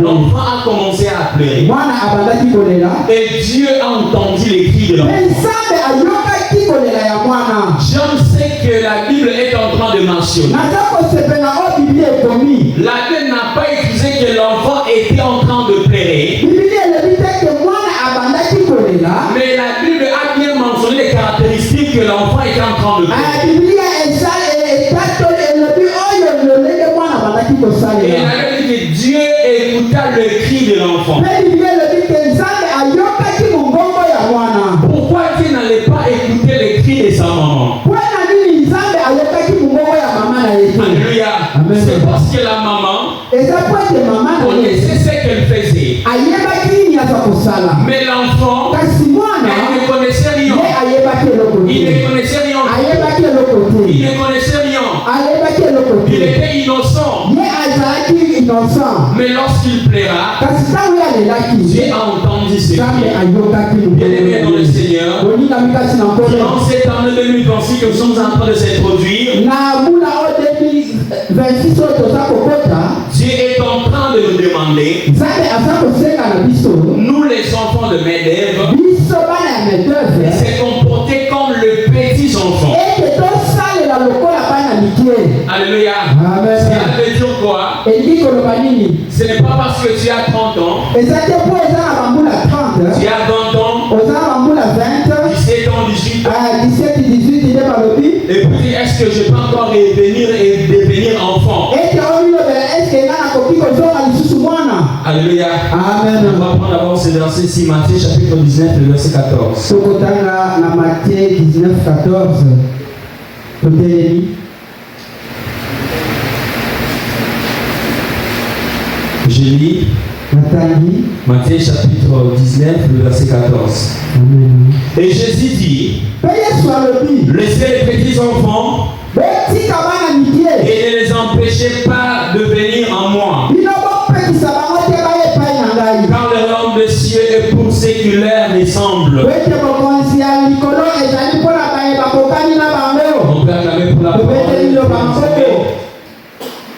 l'enfant a commencé à pleurer. Et Dieu a entendu les cris de l'enfant. John sait que la Bible est en train de mentionner. La Bible n'a pas écrit que l'enfant était en train de pleurer. Mais la Bible a bien mentionné les caractéristiques que l'enfant était en train de pleurer. Et il a dit que Dieu écouta le cri de l'enfant. Pourquoi Dieu n'allait pas écouter les cris de sa maman? Alléluia. C'est parce que la maman connaissait ce qu'elle faisait. Mais l'enfant, elle ne connaissait rien. Il ne connaissait rien. Il ne connaissait rien. Il était innocent. Mais lorsqu'il plaira, Dieu a entendu ce cri. Bien-aimé dans le Seigneur, dans cette année 2026 que nous sommes en train de s'introduire, Dieu est en train de nous demander, nous les enfants de Medève, de se comporter comme le petit enfant. Alléluia. Cela veut dire quoi? Ce n'est pas parce que tu as 30 ans, tu as 20 ans, 17 ans, 18 ans, et puis est-ce que je peux encore revenir et devenir enfant? Alléluia. Amen. On va prendre d'abord ce verset ici, Matthieu chapitre 19, le verset 14. Matthieu 19, 14. Je lis Matthieu chapitre 19, le verset 14. Amen. Et Jésus dit, laissez les petits enfants et ne les empêchez pas de venir à moi. Car le royaume des cieux est pour ceux qui leur ressemblent. On peut acclamer pour la parole.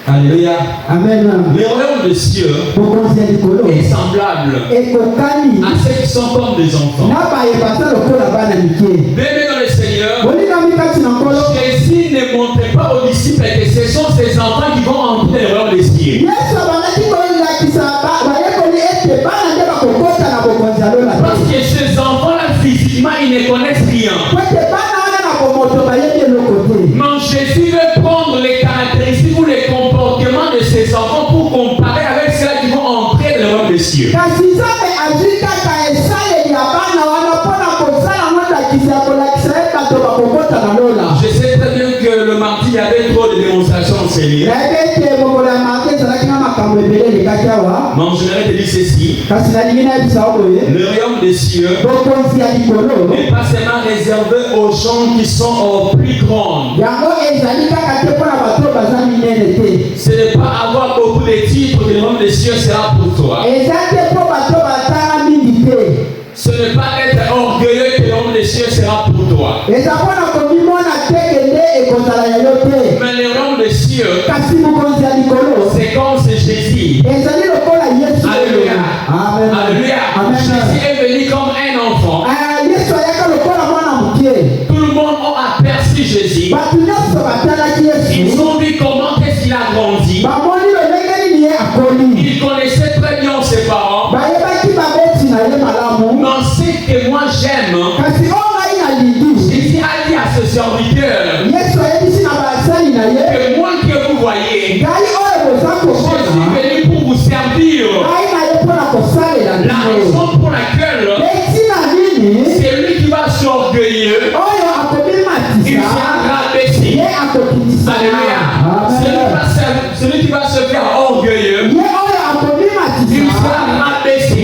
Alléluia. Amen. Le royaume des cieux est semblable à ceux qui sont comme des enfants. Bien dans le Seigneur, Jésus ne montrait pas aux disciples que ce sont ces enfants qui vont entrer dans le royaume des cieux. Parce que ces enfants-là, physiquement, ils ne connaissent rien. Non, Jésus veut prendre les caractéristiques ou les comportements de ces enfants pour comparer avec ceux qui vont entrer dans le royaume des cieux. Je sais très bien que le mardi, il y avait trop de démonstrations en ces lieux. Non, je voudrais te dire ceci. Le royaume des cieux n'est pas seulement réservé aux gens qui sont plus grands. Ce n'est pas avoir beaucoup de titres que le royaume des cieux sera pour toi. Ce n'est pas être orgueilleux que le royaume des cieux sera pour toi. Mais le royaume des cieux, c'est comme c'est Jésus. Alléluia. Alléluia. Jésus est venu comme un enfant. Tout le monde a aperçu Jésus. Ils ont vu comment est-ce qu'il a grandi. Il connaissait très bien ses parents. Non, c'est que moi j'aime. Jésus a dit à ce serviteur que moi que vous voyez, je suis venu pour vous servir. La raison pour laquelle c'est lui qui va s'orgueillir, il sera rabaissé. Alléluia. Celui qui va se faire orgueilleux, il sera rabaissé.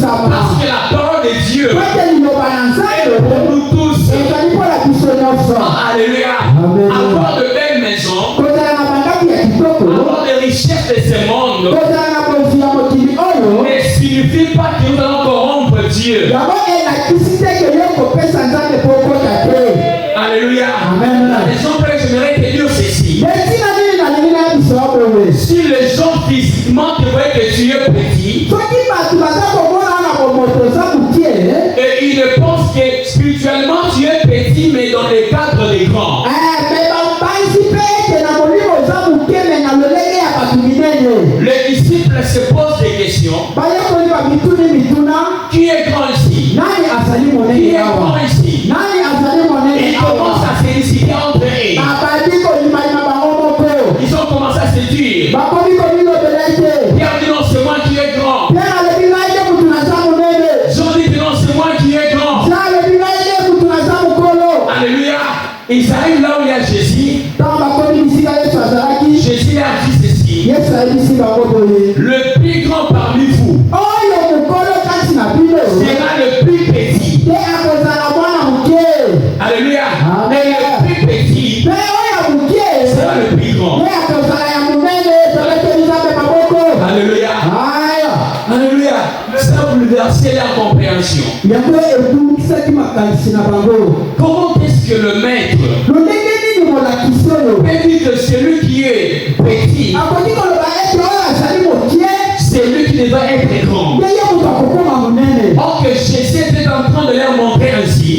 Parce que la parole de Dieu est pour nous tous. Alléluia. Avoir de belles maisons, avoir des richesses de ce monde, ne signifie pas que nous allons corrompre Dieu. Alléluia. La raison pour laquelle j'aimerais te dire ceci. Si les gens physiquement te voient que tu es Les disciples se posent des questions. Qui est grand ici? Qui est grand ici? Ils commencent à se discuter entre eux. Ils ont commencé à se dire, Pierre dit non, c'est moi qui est grand. Jean dit non, c'est moi qui est grand. Alléluia. Ils arrivent là où il y a Jésus. Jésus a dit ceci. Le plus grand parmi vous sera le plus petit. Alléluia. Mais le plus petit sera le plus grand. Alléluia. Alléluia. Ça a bouleversé leur compréhension. Comment est-ce que le maître peut dire que celui qui est petit, c'est lui qui devrait être grand? Or que Jésus était en train de leur montrer ainsi.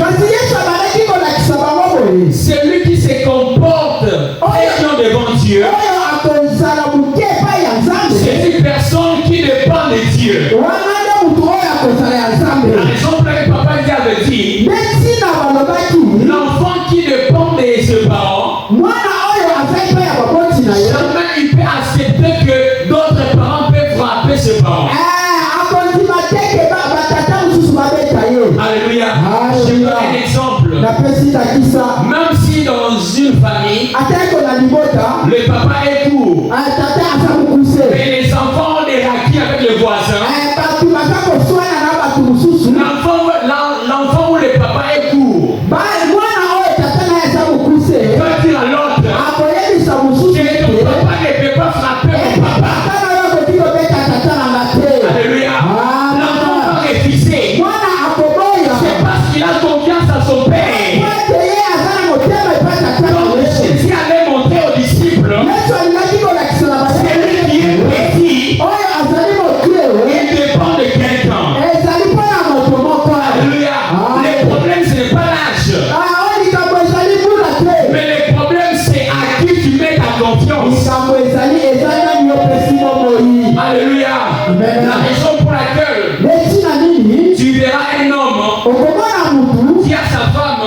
Celui qui se comporte ayant devant Dieu, c'est une personne qui dépend de Dieu. Par exemple, le papa avait dit, l'enfant qui dépend de ses parents, jamais il peut accepter que d'autres parents peuvent frapper ses parents. Alléluia. Je vous donne un exemple. Même si dans une famille, le papa est court, mais les enfants ont des raquis avec le voisin. L'enfant où le papa est court peut dire à l'autre que ton papa ne peut pas frapper mon papa. Alléluia. L'enfant va refuser. C'est parce qu'il a confiance à son père. Donc Jésus allait montrer aux disciples, celui qui est petit, il dépend de quelqu'un. Alléluia. Le problème, ce n'est pas l'âge. Mais le problème, c'est à qui tu mets ta confiance. Alléluia. La raison pour laquelle tu verras un homme qui a sa femme,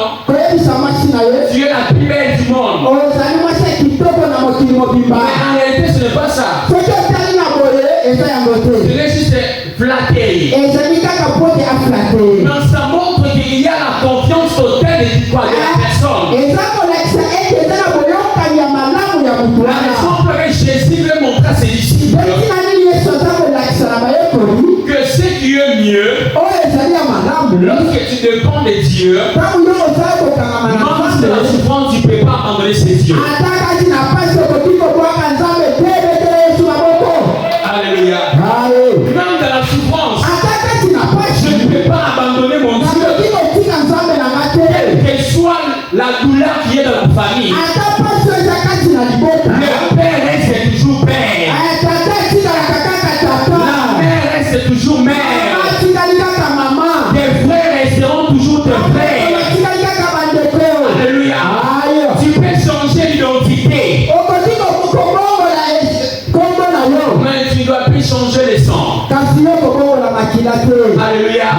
tu es la plus belle du monde. Mais en réalité, ce n'est pas ça. Tu es juste flatté. Mais ça montre qu'il y a la confiance totale de la personne. La raison pour laquelle Jésus veut montrer à ses disciples que ce qui est mieux, lorsque tu dépends de Dieu, même si la souffrance, tu ne peux pas abandonner ses yeux. Alléluia. Même dans la souffrance, je ne peux pas abandonner mon Dieu. Quelle que soit la douleur qui est dans la famille, le père reste toujours père. La mère reste toujours mère. Tes frères resteront toujours tes frères. Alléluia. Tu peux changer l'identité, mais tu ne dois plus changer le sang. Alléluia.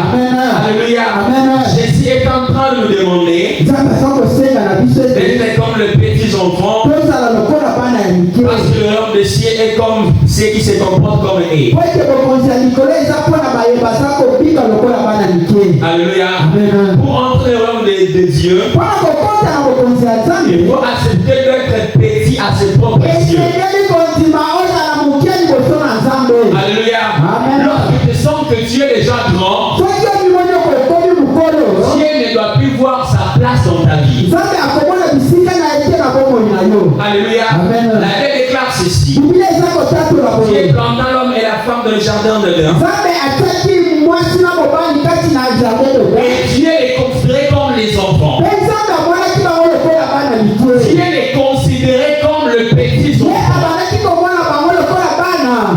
Alléluia. Jésus est en train de nous demander d'être comme les petits enfants, parce que le royaume des cieux est comme ceux qui se comportent comme eux. Alléluia. Pour entrer dans le royaume de Dieu, il faut accepter d'être petit à ses propres yeux. Alléluia. Lorsque tu sens que tu es déjà grand, Dieu ne doit plus voir sa place dans ta vie. Alléluia. La Bible déclare ceci. Dieu planta l'homme et la femme dans le jardin de l'Éden. Et Dieu les considérait comme les enfants. Dieu les considérait comme le petit enfant.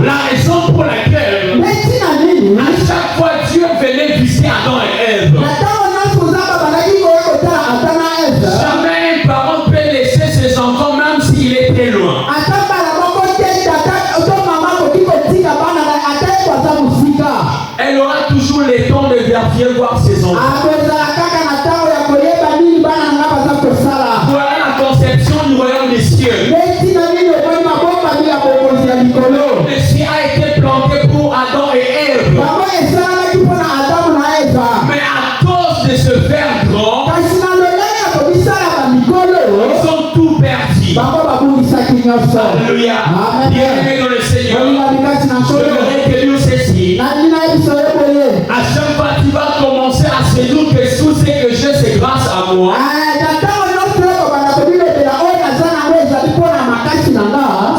La raison pour laquelle à chaque fois Dieu venait visiter Adam et Ève, jamais un parent peut laisser ses enfants même s'il est très loin. Elle aura toujours le temps de venir voir ses enfants. Voilà la conception du royaume des cieux. Le ciel a été planté pour Adam et Ève. Mais à cause de ce faire grand, ils ont tout perdu. Alléluia. Bienvenue dans le Seigneur. Je voudrais te dire ceci. À chaque fois tu vas commencer à se dire que tout ce que j'ai c'est grâce à moi.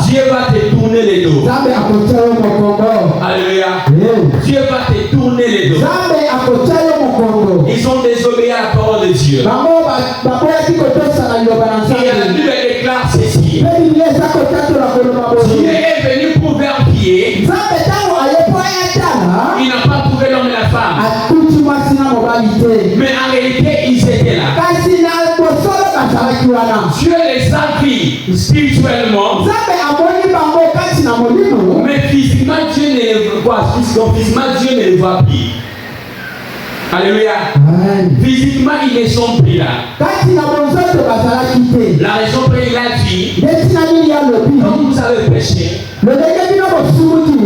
Dieu va te tourner les dos. Alléluia. Dieu va te tourner les dos. Ils ont désobéi à la parole de Dieu. Et la Bible déclare ceci. Dieu est venu pour vérifier. Il n'a pas trouvé l'homme et la femme. Mais en réalité, ils étaient là. Dieu les a vus spirituellement. Mais physiquement, Dieu ne les voit. Physiquement, Dieu ne les voit plus. Alléluia. Physiquement, ils ne sont plus là. La raison pour laquelle il a dit, comme vous avez péché, il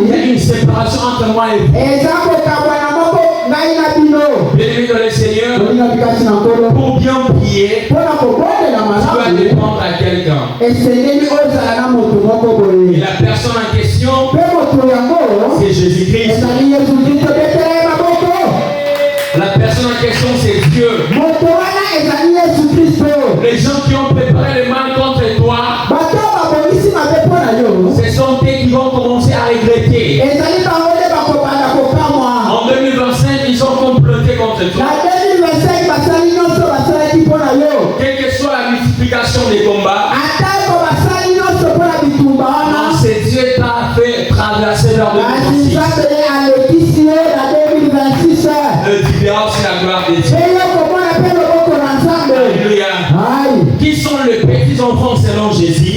y a une séparation entre moi et vous. Bienvenue dans le Seigneur. Pour bien prier, tu dois dépendre à quelqu'un. Et la personne en question, c'est Jésus-Christ. La personne en question, c'est Dieu. Les gens qui ont préparé le mal contre toi, ce sont eux qui vont commencer à regretter. En 2025, ils ont comploté contre toi. Quelle que soit la multiplication des combats, non, c'est Dieu qui t'a fait traverser vers le 2026. Le différence, c'est la gloire de Dieu. Alléluia. Qui sont les petits enfants selon Jésus?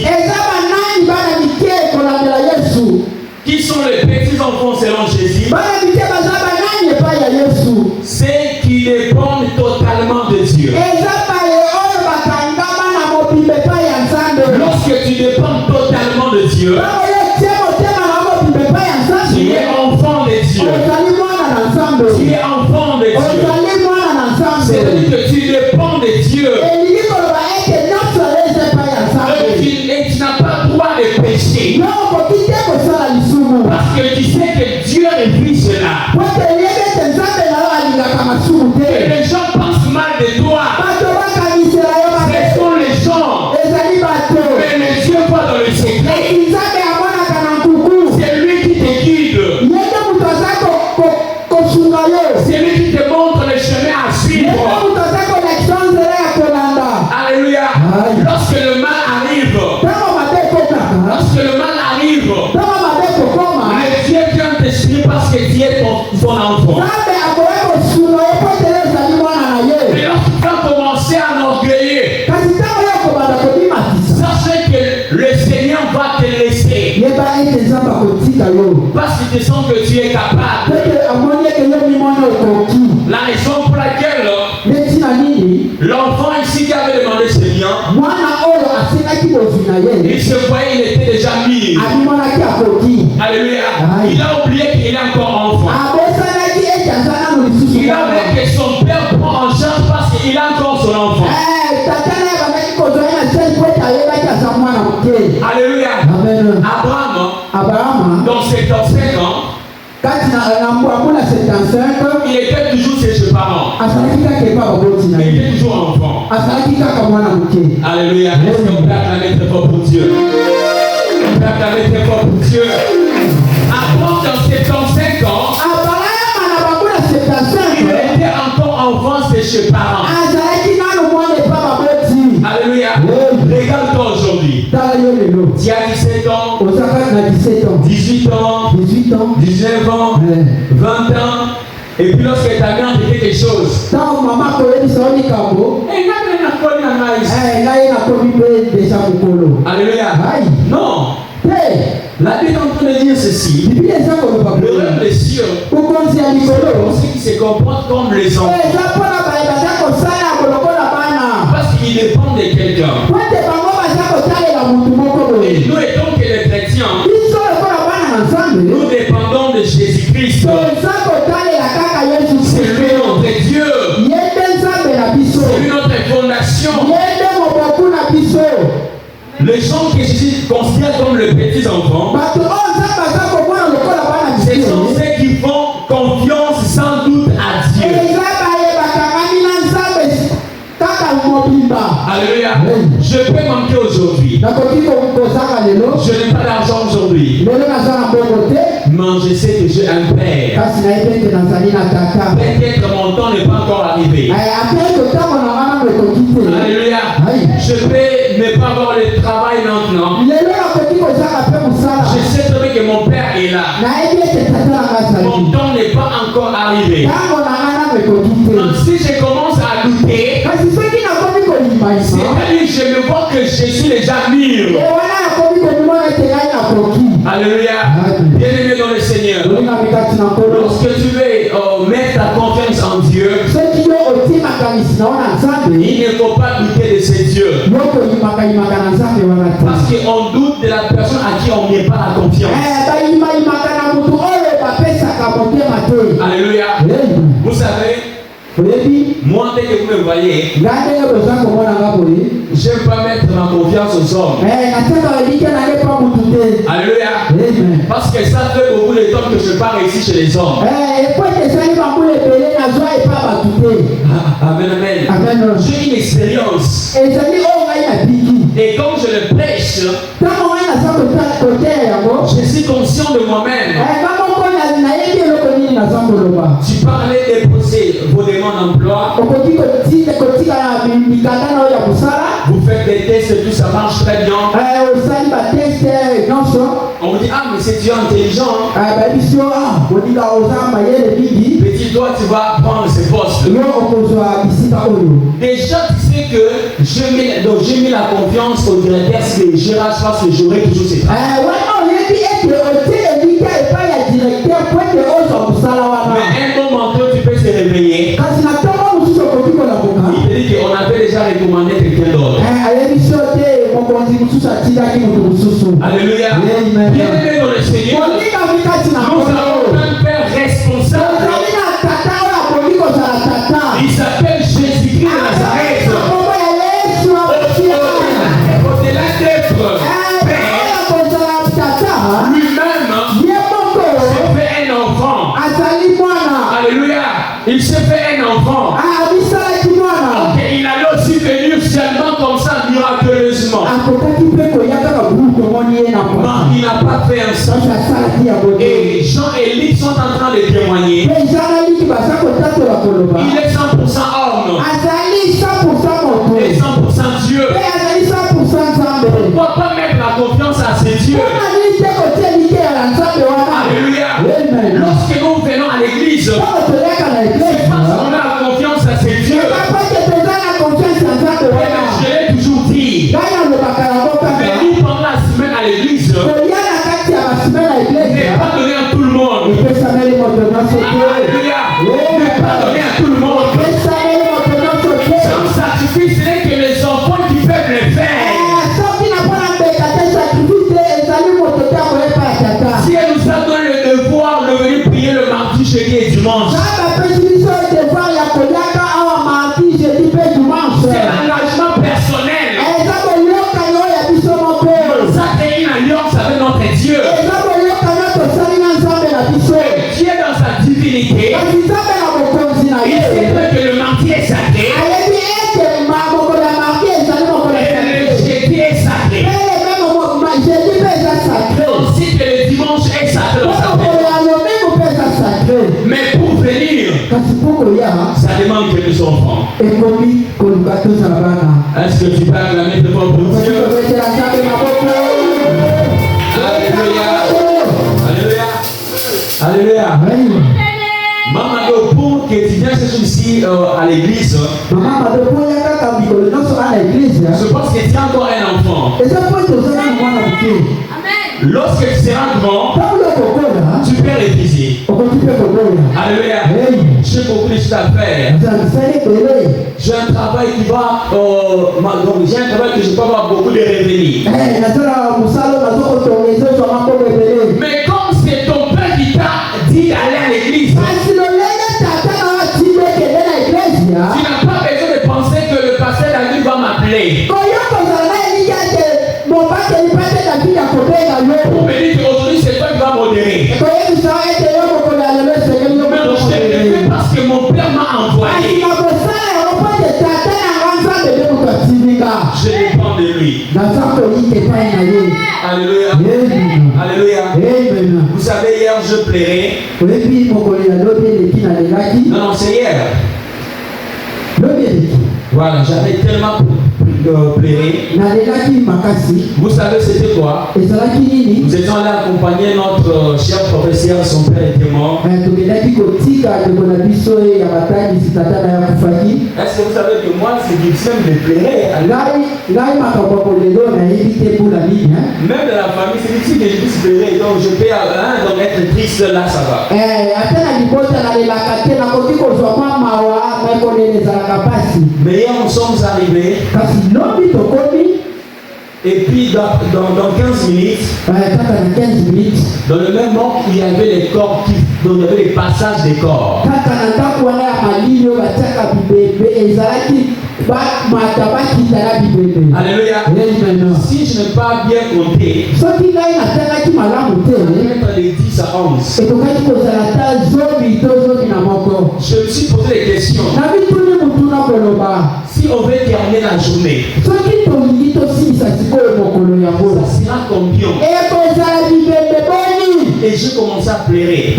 Qui sont les petits enfants selon Jésus? Ceux qui dépendent totalement de Dieu. Lorsque tu dépends totalement de Dieu, tu es enfant de Dieu. Tu es enfant de Dieu. C'est-à-dire que tu dépends de Dieu. Et tu n'as pas le droit de pécher. Parce que tu sais que Dieu refuse cela. Et les gens pensent mal de toi. Ce sont les gens. Mais le Dieu voit dans le secret. C'est lui qui te guide. C'est lui qui te montre le chemin à suivre. Alléluia. Lorsque le mal arrive, le Dieu vient te suivre parce que tu es son enfant. Et lorsque tu vas commencer à m'orgueiller, sachez que le Seigneur va te laisser. Parce qu'il te sent que tu es capable. La raison pour laquelle l'enfant ici qui avait demandé ce bien, il se voyait, il était déjà mis. Alléluia. Il a oublié qu'il est encore enfant. Il a oublié que son père prend en charge parce qu'il a encore son enfant. Alléluia. Abraham, dans 75 ans, il était toujours chez ses parents. Il était toujours enfant. Alléluia. Est-ce qu'on peut acclamer très fort pour Dieu? On peut acclamer très fort pour Dieu. Abraham, dans 75 ans, il était encore enfant chez ses parents. Alléluia. Regarde-toi aujourd'hui. Tu as 17 ans, 18 ans, 19 ans, 20 ans. Et puis lorsque ta mère te fait quelque chose, alléluia. Non. La Bible est en train de dire ceci. Le règne des cieux ceux qui se comportent comme les enfants. Parce qu'ils dépendent de quelqu'un. Et nous étant que les chrétiens, nous dépendons de Jésus-Christ. C'est lui notre Dieu. C'est lui notre fondation. Les gens que Jésus considère comme les petits enfants, ce sont ceux qui font confiance sans doute à Dieu. Alléluia. Je peux manquer aujourd'hui. Je n'ai pas d'argent aujourd'hui. Mais je sais que j'ai un père. Peut-être mon temps n'est pas encore arrivé. Alléluia. Je peux ne pas avoir le travail maintenant. Je sais très bien que mon père est là. Mon temps n'est pas encore arrivé. Donc si je commence à douter, c'est-à-dire que je me vois que je suis déjà mûr. Alléluia. Bien-aimé dans le Seigneur, lorsque tu veux mettre ta confiance en Dieu, il ne faut pas douter de ces dieux. Parce qu'on doute de la personne à qui on ne met pas la confiance. Alléluia. Vous savez, moi, dès que vous me voyez, je n'aime pas mettre ma confiance aux hommes. Alléluia. Parce que ça fait beaucoup de temps que je pars ici chez les hommes. Amen, amen. J'ai une expérience. Et quand je le prêche, je suis conscient de moi-même. Tu parlais de déposer vos demandes d'emploi. Vous faites des tests et tout ça marche très bien. On vous dit, ah mais c'est Dieu intelligent. Petit toi tu vas prendre ce poste. Déjà tu sais que j'ai mis la confiance au directeur de Gérard parce que j'aurai toujours ces travaux. Mais un bon mentor, tu peux se réveiller. Il te dit qu'on avait déjà recommandé quelqu'un d'autre. Alléluia. Bienvenue dans le Seigneur. Nous avons un Père responsable. Il s'appelle Jésus-Christ de Nazareth. Au-delà d'être Père, lui-même s'est fait un enfant. Alléluia. Il s'est fait un enfant. Ok, il allait aussi venir seulement comme ça, miraculeusement. Mais il n'a pas fait un sang. Et Jean et Luc sont en train de témoigner. Il est 100% homme. Et 100% Dieu. Pourquoi pas mettre la confiance à ces dieux? Alléluia. Lorsque nous venons à l'église, c'est parce qu'on a la confiance à ces dieux. Je l'ai toujours dit. Venir pendant la semaine à l'église n'est pas donné à tout le monde. Alléluia. N'est pas donné à tout le monde. Sans sacrifice, ce n'est que les enfants qui peuvent le faire. Si elle nous a donné le devoir de venir prier le mardi, jeudi et dimanche, c'est l'engagement personnel. Ça c'est une alliance avec notre Dieu. Dieu dans sa divinité, il sait que le mardi est sacré. Et le jeudi est sacré. Aussi que le dimanche est sacré dans sa vie. Mais pour venir, ça demande que nous enfants. Est-ce que tu peux acclamer devant pour Dieu? Alléluia. Alléluia. Maman, pour que tu viennes ici à l'église, je pense que tu es encore un enfant. Lorsque tu seras grand, tu peux réviser. Alléluia. J'ai beaucoup de choses à faire. J'ai un travail qui va, donc j'ai un travail que je peux avoir beaucoup de revenus. Mais comme c'est ton père qui t'a dit d'aller à l'église, tu n'as pas besoin de penser que le pasteur David va m'appeler. Pour me dire qu'aujourd'hui c'est toi qui vas modérer. Mais je le fais parce que mon père m'a envoyé. Je dépends de lui. Alléluia. Alléluia. Vous savez, hier je plairais. Non, c'est hier. Voilà, j'avais tellement pleuré. Vous savez c'était quoi? Nous étions allés accompagner notre cher professeur, son père était mort. Est-ce que vous savez que moi c'est difficile de pleurer? Même dans la famille c'est difficile que je puisse pleurer, donc je peux donc être triste, là ça va. Mais hier nous sommes arrivés. Et puis dans 15 minutes, dans le même moment où il y avait les corps, donc il y avait les passages des corps. Alléluia. Si je n'ai pas bien compté, entre les 10 à 11, je me suis posé des questions. Si on veut terminer la journée, ça sera combien? Et je commençais à pleurer.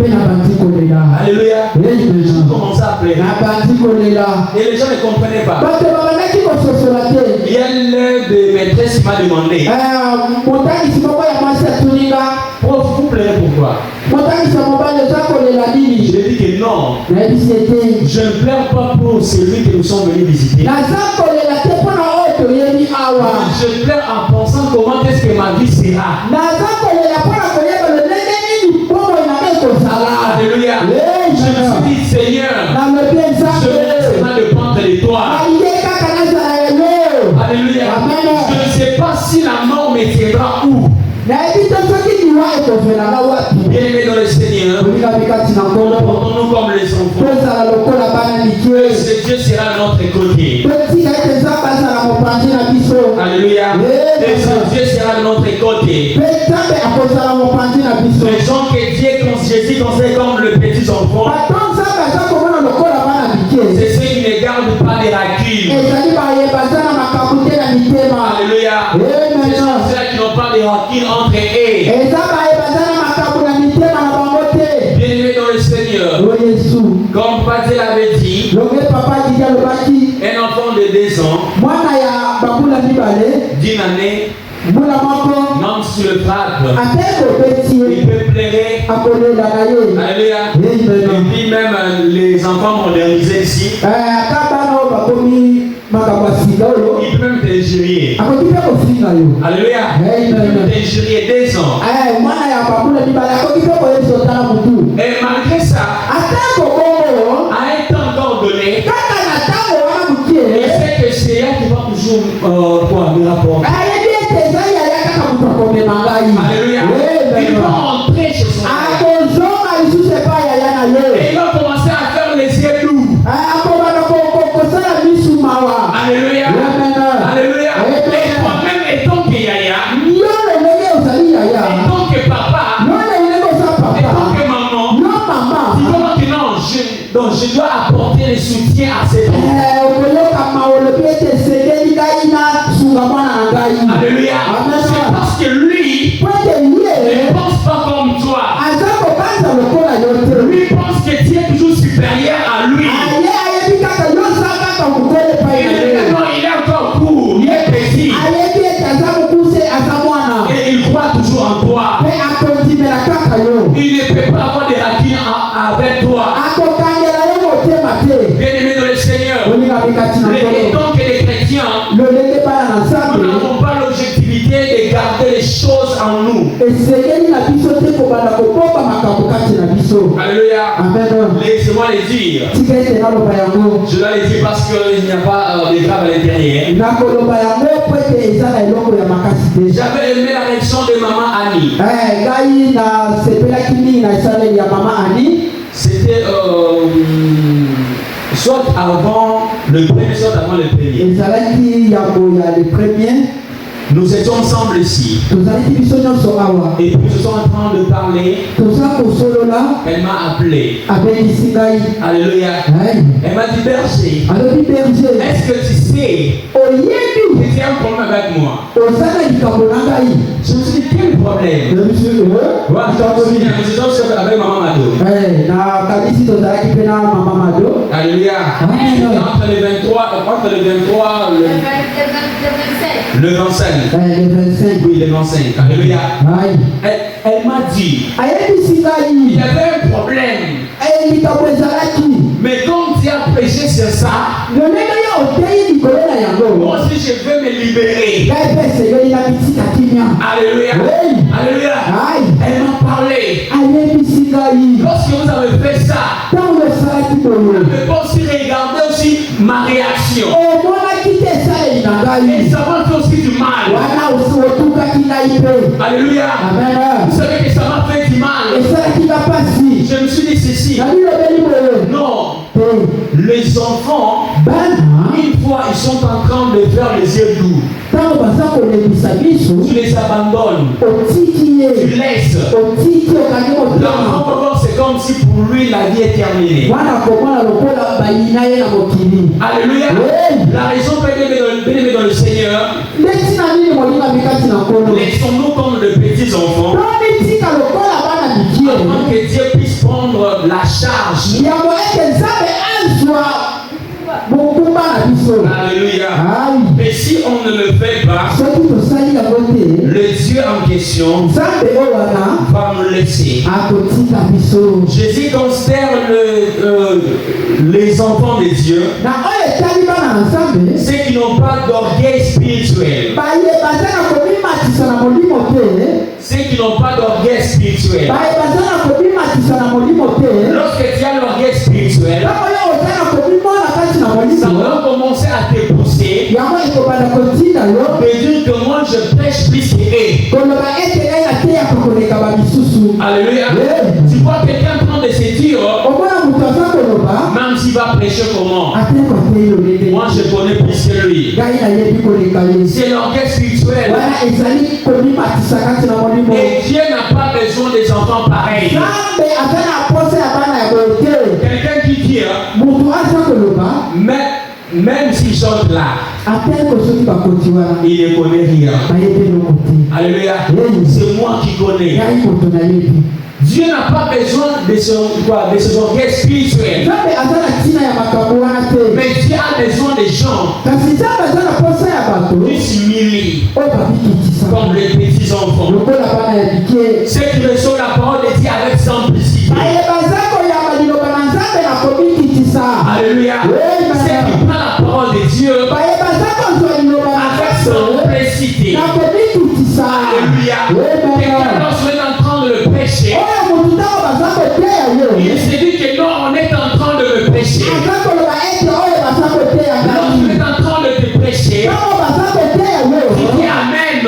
Alléluia. Je commençais à pleurer. Et les gens ne comprenaient pas. Il y a l'un de mes maîtresses qui m'a demandé, vous pleurez pourquoi? Je lui ai dit que non. Je ne pleure pas pour celui que nous sommes venus visiter. Je pleure en pensant comment est-ce que ma vie sera. Alléluia. Je me suis dit, Seigneur, je ne pas dépendre de toi. Alléluia. Je ne sais pas si la mort me tiendra où. Bien-aimés dans le Seigneur, portons-nous comme les enfants. Ce Dieu sera à notre côté. Alléluia. Et ce Dieu sera de notre côté. Les gens que Jésus considère comme le petit enfant, c'est ceux qui ne gardent pas des rancune. Alléluia. C'est ceux qui n'ont pas de rancune entre eux. Bien-aimés dans le Seigneur, comme Papa l'avait dit, un enfant de 2 ans, d'une année, même si le frappe, il peut pleurer. Alléluia. Et puis même les enfants modernisés ici, il peut même t'injurier. Alléluia. Il peut même t'injurier 2 ans. Et malgré ça, à un temps encore donné, il sait que c'est elle qui va toujours me rapporter. Alléluia. Il va entrer chez son père. Et il va commencer à faire les yeux lourds. Alléluia. Alléluia. Et toi-même étant que Yaya, étant que papa, étant que maman, tu vois maintenant, je dois apporter le soutien à ces enfants. Alléluia. C'est parce que lui ne pense pas comme toi. Lui pense que tu es toujours supérieur à lui. Il est encore court, il est petit. Et il croit toujours en toi. Il ne peut pas avoir des rancune avec toi. Bien-aimé dans le Seigneur, tant que les chrétiens, nous n'avons pas l'objectivité de garder les choses en nous. Alléluia. Laissez-moi les dire. Je dois les dire parce qu'il n'y a pas de grave à l'intérieur. J'avais aimé la réaction de maman Annie. C'était soit avant le premier, soit avant le premier. Nous étions ensemble ici. Et puis nous sommes en train de parler. Elle m'a appelé. Alléluia. Elle m'a dit, berger, est-ce que tu sais que tu as un problème avec moi? Je me suis dit, quel problème? Nous étions avec maman Mado. Alléluia. Entre le 23, le 25. Oui, le 25. Alléluia. Elle m'a dit, il y avait un problème. Mais comme tu as prêché sur ça, moi aussi je veux me libérer. Alléluia. Alléluia. Elle m'a parlé. Lorsque vous avez fait ça, vous pouvez aussi regarder aussi ma réaction. Et ça m'a fait aussi du mal. Alléluia. Vous savez que ça m'a fait du mal. Je me suis dit ceci. Non. Les enfants, une fois ils sont en train de faire les yeux doux, tu les abandonnes, tu laisses. L'enfant, c'est comme si pour lui la vie est terminée. Alléluia. La raison pour laquelle dans le Seigneur, laissons-nous comme de petits enfants, afin que Dieu puisse prendre la charge. Alléluia. Mais si on ne le fait pas, le Dieu en question va nous laisser. Jésus considère les enfants de Dieu, ceux qui n'ont pas d'orgueil spirituel. Ceux qui n'ont pas d'orgueil spirituel. Lorsque tu as l'orgueil spirituel, ça va commencer à te pousser de dire que moi je prêche plus que eux. Alléluia. Tu vois quelqu'un prendre de ses durs, même s'il va prêcher comment, moi je connais plus que lui. C'est l'orgueil spirituel. Et Dieu n'a pas besoin des enfants pareils. Quelqu'un qui dit, même s'il chante là, il ne connaît rien. Alléluia. C'est moi qui connais. Dieu n'a pas besoin de ses orgueils spirituels. Mais Dieu a besoin des gens qui s'humilient comme les petits enfants. Ceux qui reçoivent la parole de Dieu avec simplicité. Alléluia. Ceux qui prennent la parole de Dieu avec simplicité. Alléluia. Quelqu'un lorsqu'on est en train de le prêcher, il se dit que non, on est en train de le prêcher. Lorsqu'on est en train de te prêcher, tu dis Amen.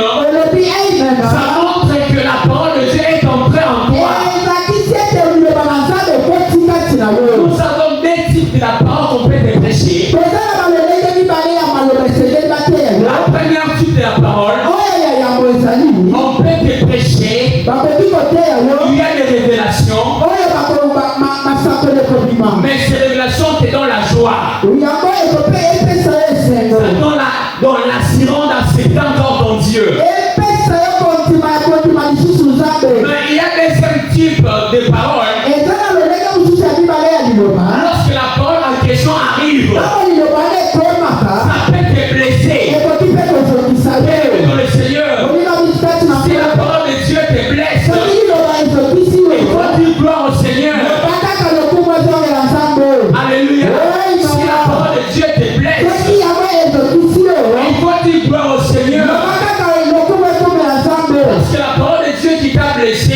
Ça montre que la parole de Dieu est entrée en toi. Nous avons deux types de la parole qu'on peut te prêcher. La première type de la parole, on peut te prêcher. Il y a des révélations. Mais ces révélations te donnent la joie. Ça donne l'assurance d'accepter encore ton Dieu. Mais il y a des deuxième type de paroles. Lorsque la parole en question arrive, ça peut te blesser. Mais dans le Seigneur, si la parole de Dieu te blesse, il faut dire gloire au Seigneur. Alléluia. Si la parole de Dieu te blesse, il faut dire gloire au Seigneur. Parce que la parole de Dieu qui t'a blessé,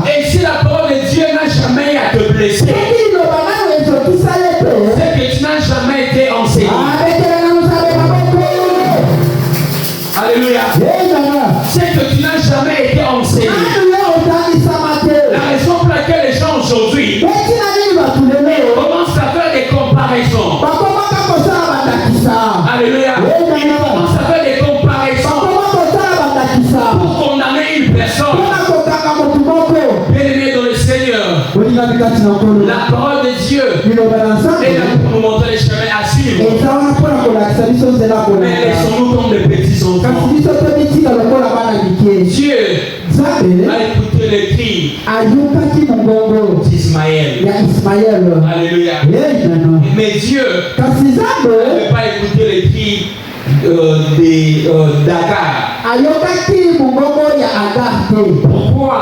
Et si la parole de Dieu n'a jamais à te blesser, c'est que tu n'as jamais été enseigné. Alléluia. C'est que tu n'as jamais été enseigné. La raison pour laquelle les gens aujourd'hui commencent à faire des comparaisons. Alléluia. Ils commencent à faire des comparaisons pour condamner une personne. Bien-aimé dans le Seigneur, la parole de Dieu est là pour nous montrer les chemins à suivre. Mais laissons-nous comme des petits enfants. Dieu a écouté les cris d'Ismaël. Alléluia. Mais Dieu n'avait pas écouté les cris d'Agar. Pourquoi?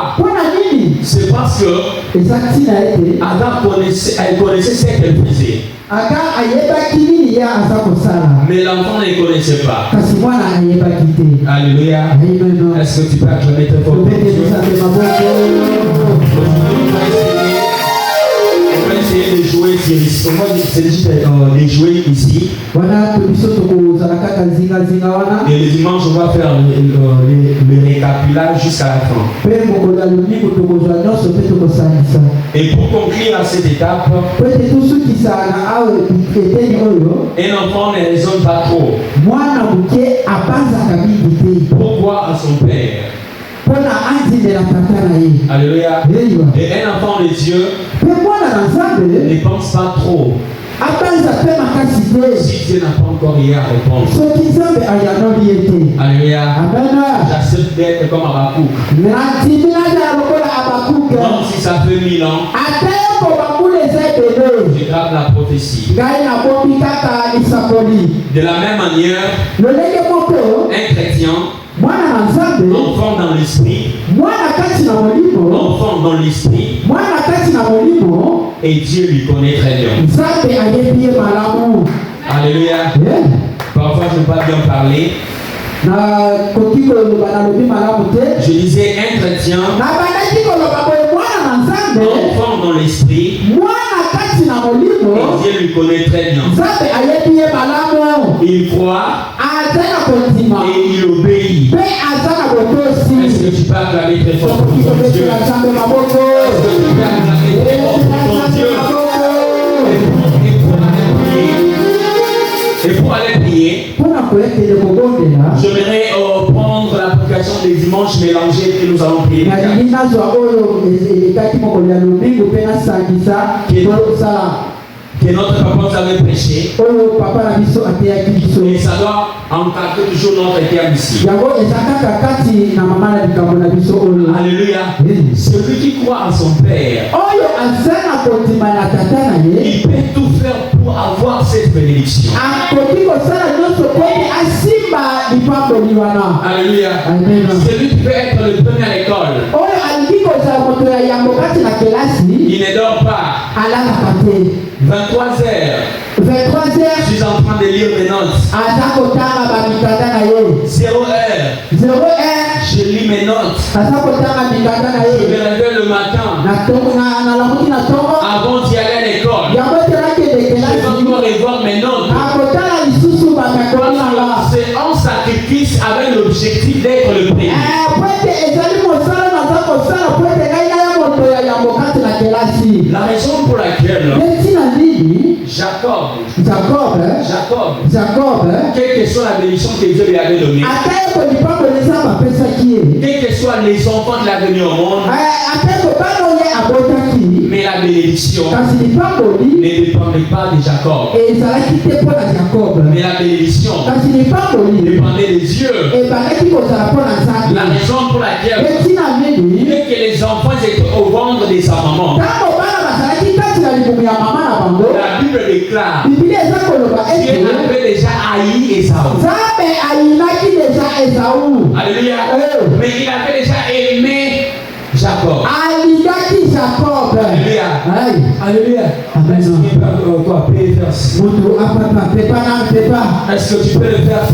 C'est parce que Agar connaissait ce qu'elle faisait. Mais l'enfant ne connaissait pas. Alléluia. Est-ce que tu peux acclamer très fort? On va essayer de jouer ici. Moi, c'est juste de jouer ici. Et le dimanche, on va faire le récapitulage jusqu'à la fin. Et pour conclure à cette étape, un enfant ne raisonne pas trop. Pourquoi à son père? Alléluia. Et un enfant de Dieu ne pense pas trop. Si Dieu n'a pas encore rien à répondre. Alléluia. J'accepte d'être comme Habakkuk. Même si ça fait 1000 ans, je garde la prophétie. De la même manière, un chrétien, enfant dans l'esprit, enfant dans l'esprit, et Dieu lui connaît très bien. Alléluia. Parfois je ne peux pas bien parler. Je disais un chrétien, enfant dans l'esprit, et Dieu lui connaît très bien. Il croit et il obéit. Est-ce que tu peux acclamer très fort pour ton Dieu? Est-ce que tu peux acclamer très fort pour ton Dieu? Et pour aller prier, j'aimerais prendre l'application des dimanches mélangés que nous allons prier. Que notre papa nous avait prêché. Et ça doit encadrer toujours notre terme ici. Alléluia. Celui qui croit en son Père, il peut tout faire pour avoir cette bénédiction. Alléluia. Celui qui peut être le premier à l'école, il ne dort pas. 23h. Je suis en train de lire mes notes. 0h. Je lis mes notes. Je me réveille le matin. Avant d'y aller à l'école, je vais encore revoir mes notes. C'est un sacrifice avec l'objectif d'être le premier. La raison pour laquelle Jacob, quelle que soit la bénédiction que Dieu lui avait donnée, quels que soient les enfants qu'il a venus au monde, mais la bénédiction ne dépendait pas de Jacob, mais la bénédiction dépendait de Dieu. La raison pour laquelle dès que les enfants étaient au ventre de sa maman, la Bible déclare Dieu avait déjà haï Esaü. Alléluia. Mais il avait déjà aimé Jacob. Alléluia. Alléluia. Est-ce que tu peux le faire?